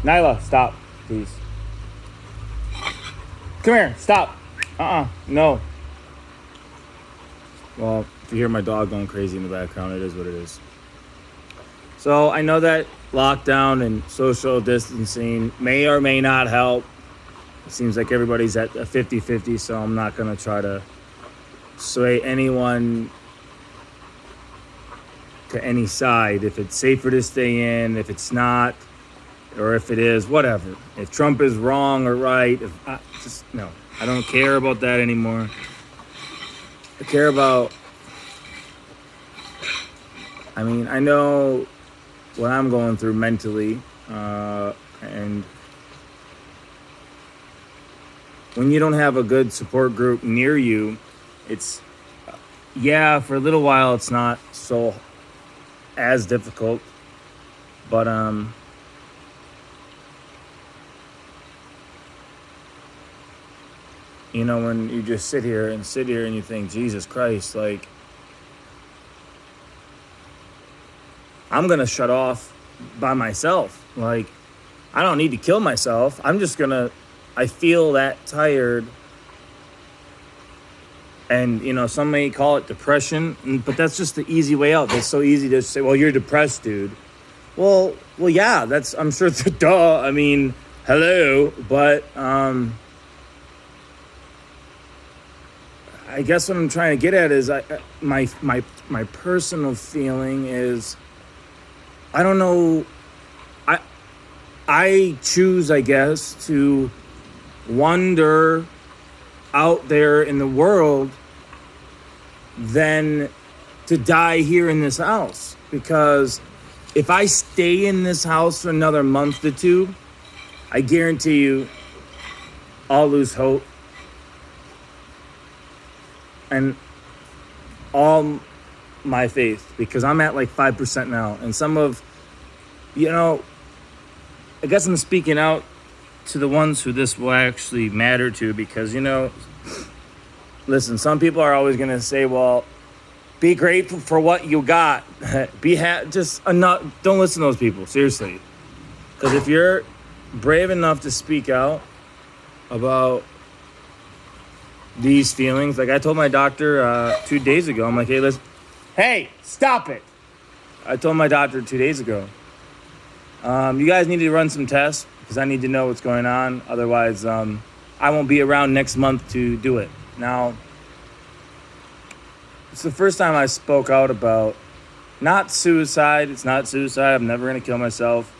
Nyla, stop, please. Come here, stop. No. Well, if you hear my dog going crazy in the background, it is what it is. So I know that lockdown and social distancing may or may not help. It seems like everybody's at a 50-50, so I'm not going to try to sway anyone to any side. If it's safer to stay in, if it's not, or if it is, whatever. If Trump is wrong or right, no. I don't care about that anymore. I care about, I know what I'm going through mentally, and when you don't have a good support group near you, it's, for a little while it's not so as difficult, but when you just sit here and you think, Jesus Christ, like, I'm gonna shut off by myself. Like, I don't need to kill myself. I feel that tired. And, some may call it depression, but that's just the easy way out. It's so easy to say, well, you're depressed, dude. Well, yeah, I'm sure it's a duh. Hello. But, I guess what I'm trying to get at is my personal feeling is, I don't know, I choose, I guess, to wander out there in the world than to die here in this house. Because if I stay in this house for another month or two, I guarantee you I'll lose hope. And all my faith, because I'm at like 5% now. And some of, I guess I'm speaking out to the ones who this will actually matter to, because, listen, some people are always going to say, well, be grateful for what you got. Don't listen to those people, seriously. Because if you're brave enough to speak out about these feelings, like I told my doctor 2 days ago, I'm like, hey, stop it. I told my doctor 2 days ago, you guys need to run some tests because I need to know what's going on. Otherwise, I won't be around next month to do it. Now, it's the first time I spoke out about not suicide. It's not suicide. I'm never going to kill myself.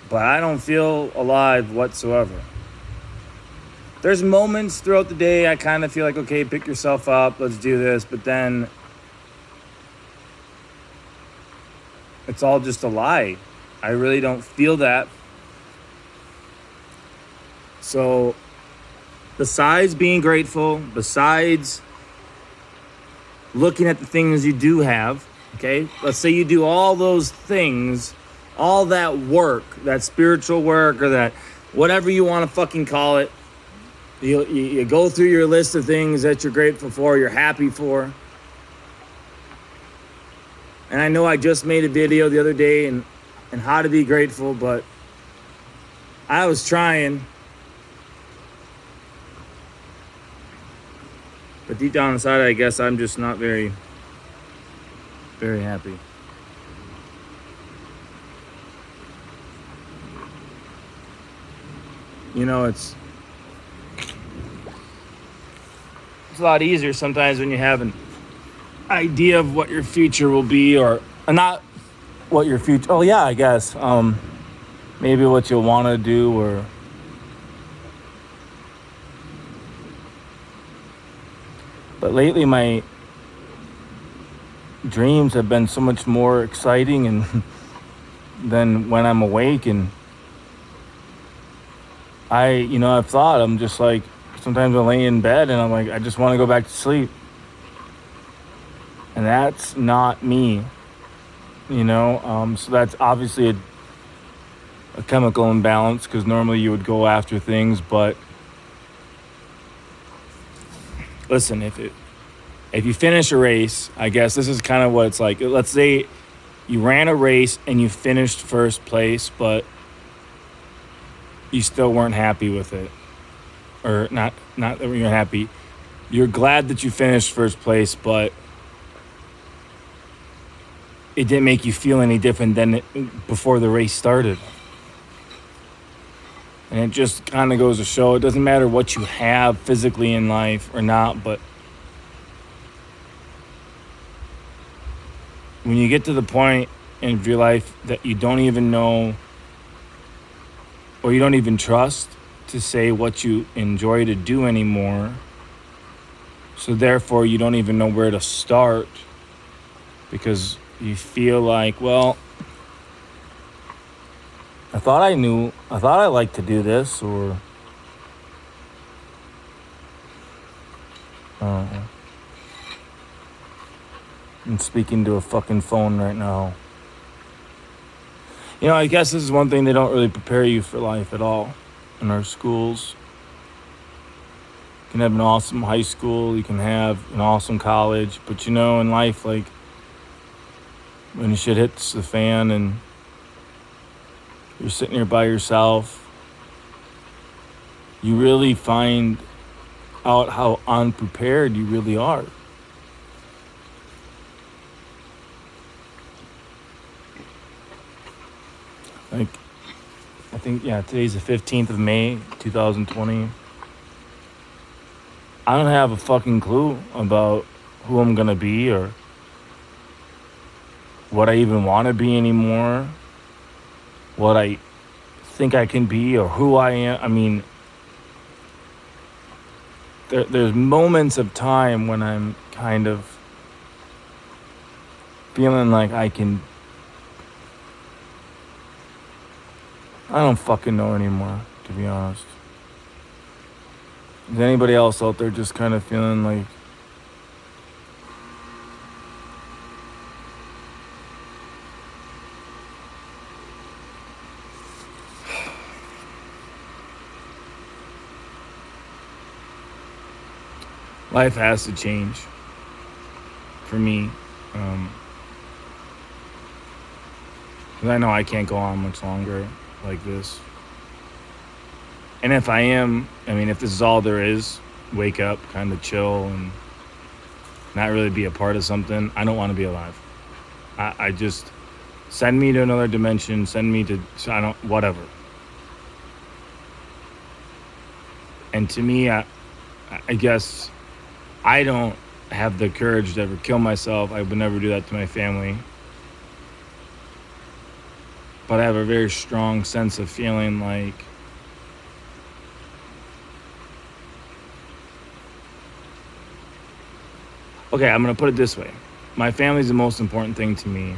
But I don't feel alive whatsoever. There's moments throughout the day I kind of feel like, okay, pick yourself up, let's do this. But then it's all just a lie. I really don't feel that. So besides being grateful, besides looking at the things you do have, okay, let's say you do all those things, all that work, that spiritual work, or that whatever you want to fucking call it. You go through your list of things that you're grateful for, you're happy for. And I know I just made a video the other day and how to be grateful, but I was trying. But deep down inside, I guess I'm just not very, very happy. It's a lot easier sometimes when you have an idea of what your future will be, or not what your future. Oh yeah, I guess. Maybe what you'll want to do, or but lately my dreams have been so much more exciting and than when I'm awake, and I've thought, I'm just like, sometimes I lay in bed and I'm like, I just want to go back to sleep. And that's not me, so that's obviously a chemical imbalance, because normally you would go after things. But listen, if you finish a race, I guess this is kind of what it's like. Let's say you ran a race and you finished first place, but you still weren't happy with it. Or not that you're happy. You're glad that you finished first place, but it didn't make you feel any different than before the race started. And it just kind of goes to show it doesn't matter what you have physically in life or not, but when you get to the point in your life that you don't even know or you don't even trust to say what you enjoy to do anymore, so therefore you don't even know where to start because you feel like, well, I thought I liked to do this, or I'm speaking to a fucking phone right now. I guess this is one thing they don't really prepare you for life at all in our schools. You can have an awesome high school, you can have an awesome college, but in life, like, when shit hits the fan and you're sitting here by yourself, you really find out how unprepared you really are. Like, I think, today's the 15th of May, 2020. I don't have a fucking clue about who I'm gonna be or what I even want to be anymore, what I think I can be or who I am. I mean, there's moments of time when I'm kind of feeling like I don't fucking know anymore, to be honest. Is anybody else out there just kind of feeling like life has to change for me? Because I know I can't go on much longer like this. And if I am, if this is all there is, wake up, kind of chill, and not really be a part of something, I don't want to be alive. I just, send me to another dimension, send me to, whatever. And to me, I guess I don't have the courage to ever kill myself. I would never do that to my family. But I have a very strong sense of feeling like okay, I'm going to put it this way. My family's the most important thing to me.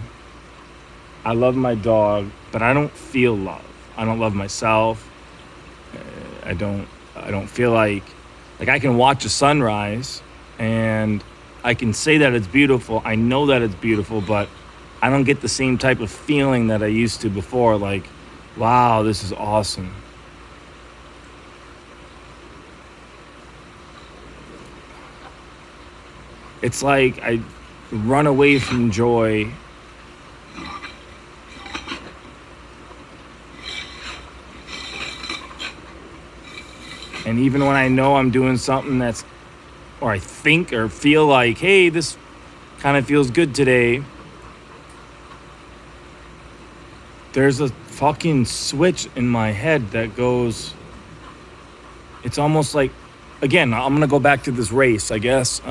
I love my dog, but I don't feel love. I don't love myself. I don't feel like I can watch a sunrise and I can say that it's beautiful. I know that it's beautiful, but I don't get the same type of feeling that I used to before. Like, wow, this is awesome. It's like I run away from joy. And even when I know I'm doing something or I think or feel like, hey, this kind of feels good today, there's a fucking switch in my head that goes, it's almost like, again, I'm going to go back to this race, I guess.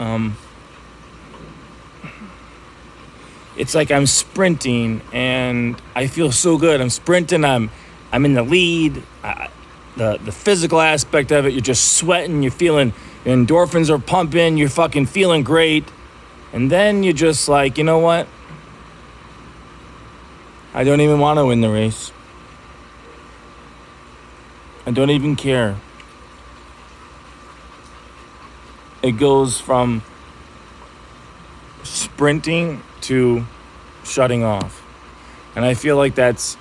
It's like I'm sprinting and I feel so good. I'm sprinting, I'm in the lead. The physical aspect of it, you're just sweating, you're feeling, your endorphins are pumping, you're fucking feeling great. And then you're just like, you know what? I don't even want to win the race. I don't even care. It goes from sprinting to shutting off. And I feel like that's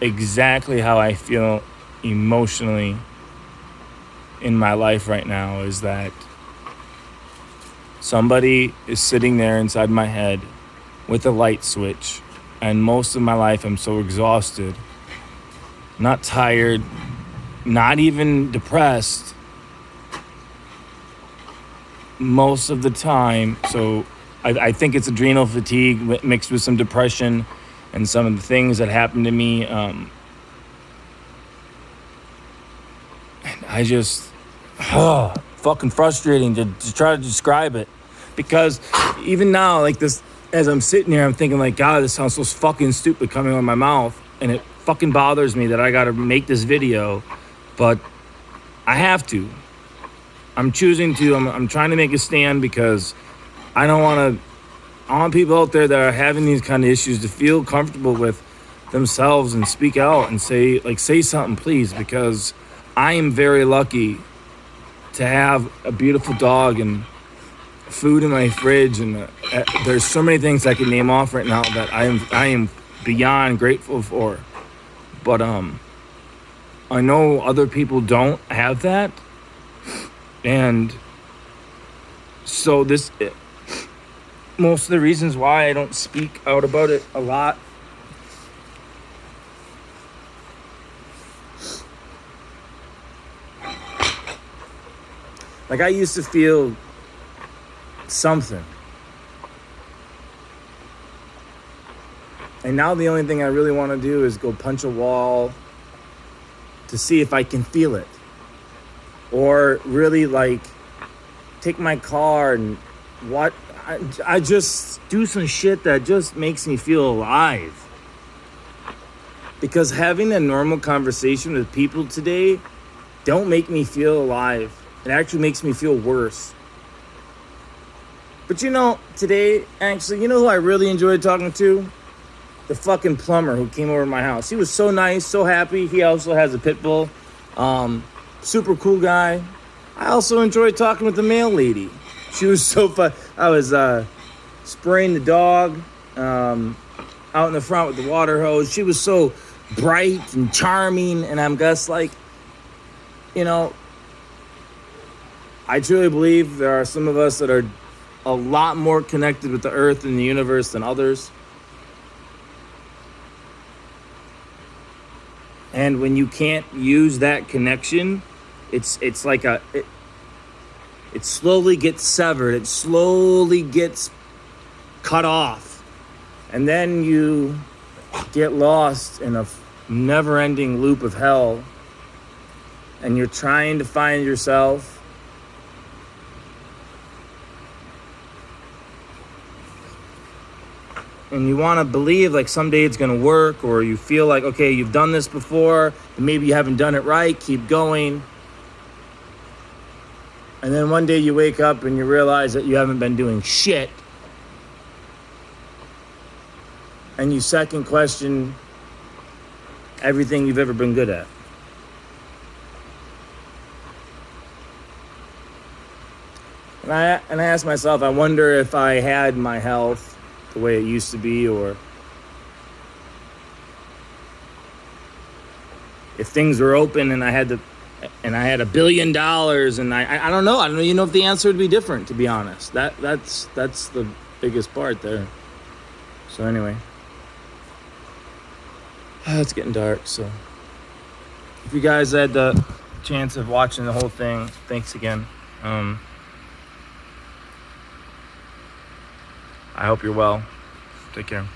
exactly how I feel emotionally in my life right now, is that somebody is sitting there inside my head with a light switch, and most of my life I'm so exhausted, not tired, not even depressed most of the time. So I think it's adrenal fatigue mixed with some depression and some of the things that happened to me. And I just, fucking frustrating to try to describe it. Because even now, like this, as I'm sitting here, I'm thinking like, God, this sounds so fucking stupid coming out of my mouth. And it fucking bothers me that I gotta make this video, but I have to. I'm choosing to. I'm trying to make a stand because I want people out there that are having these kind of issues to feel comfortable with themselves and speak out and say something, please, because I am very lucky to have a beautiful dog and food in my fridge, and there's so many things I can name off right now that I am beyond grateful for. But I know other people don't have that. And so most of the reasons why I don't speak out about it a lot like I used to feel something. And now the only thing I really want to do is go punch a wall to see if I can feel it. Or really like take my car and I just do some shit that just makes me feel alive. Because having a normal conversation with people today don't make me feel alive. It actually makes me feel worse. But today, actually, who I really enjoyed talking to? The fucking plumber who came over to my house. He was so nice, so happy. He also has a pit bull. Super cool guy. I also enjoyed talking with the mail lady. She was so fun. I was spraying the dog out in the front with the water hose. She was so bright and charming. And I'm just like, I truly believe there are some of us that are a lot more connected with the earth and the universe than others. And when you can't use that connection, it's like it slowly gets severed. It slowly gets cut off. And then you get lost in a never-ending loop of hell. And you're trying to find yourself. And you want to believe like someday it's going to work, or you feel like, okay, you've done this before, and maybe you haven't done it right, keep going. And then one day you wake up and you realize that you haven't been doing shit. And you second question everything you've ever been good at. And I ask myself, I wonder if I had my health the way it used to be, or if things were open and I had $1 billion, and I don't know. I don't even know if the answer would be different, to be honest. That's the biggest part there. So anyway, it's getting dark. So if you guys had the chance of watching the whole thing, thanks again. I hope you're well. Take care.